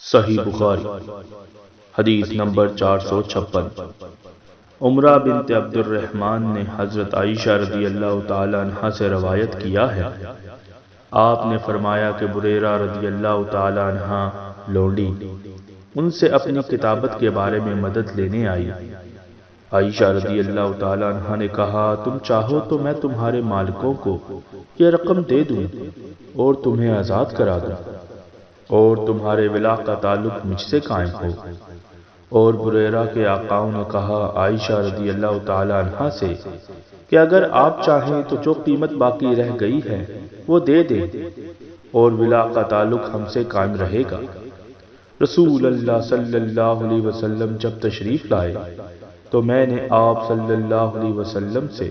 صحیح بخاری حدیث نمبر 456۔ عمرہ بنت عبد الرحمن نے حضرت عائشہ رضی اللہ تعالی عنہا سے روایت کیا ہے، آپ نے فرمایا کہ بریرہ رضی اللہ تعالی عنہا لونڈی ان سے اپنی کتابت کے بارے میں مدد لینے آئی۔ عائشہ رضی اللہ تعالی عنہا نے کہا، تم چاہو تو میں تمہارے مالکوں کو یہ رقم دے دوں اور تمہیں آزاد کرا دوں، اور تمہارے ولا کا تعلق مجھ سے قائم ہو۔ اور بریرہ کے آقاؤں نے کہا عائشہ رضی اللہ تعالی عنہا سے کہ اگر آپ چاہیں تو جو قیمت باقی رہ گئی ہے وہ دے دیں اور ولا کا تعلق ہم سے قائم رہے گا۔ رسول اللہ صلی اللہ علیہ وسلم جب تشریف لائے تو میں نے آپ صلی اللہ علیہ وسلم سے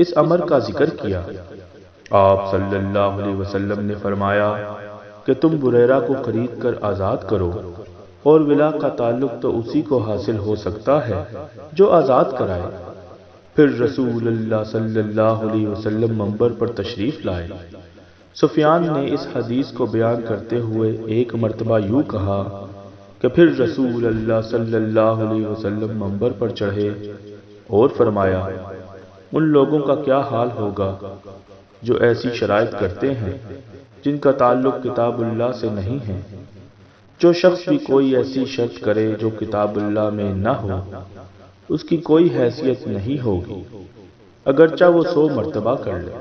اس امر کا ذکر کیا۔ آپ صلی اللہ علیہ وسلم نے فرمایا کہ تم بریرہ کو خرید کر آزاد کرو، اور ولا کا تعلق تو اسی کو حاصل ہو سکتا ہے جو آزاد کرائے۔ پھر رسول اللہ صلی اللہ علیہ وسلم منبر پر تشریف لائے۔ سفیان نے اس حدیث کو بیان کرتے ہوئے ایک مرتبہ یوں کہا کہ پھر رسول اللہ صلی اللہ علیہ وسلم منبر پر چڑھے اور فرمایا، ان لوگوں کا کیا حال ہوگا جو ایسی شرائط کرتے ہیں جن کا تعلق کتاب اللہ سے نہیں ہے۔ جو شخص بھی کوئی ایسی شرط کرے جو کتاب اللہ میں نہ ہو، اس کی کوئی حیثیت نہیں ہوگی، اگرچہ وہ 100 مرتبہ کر لے۔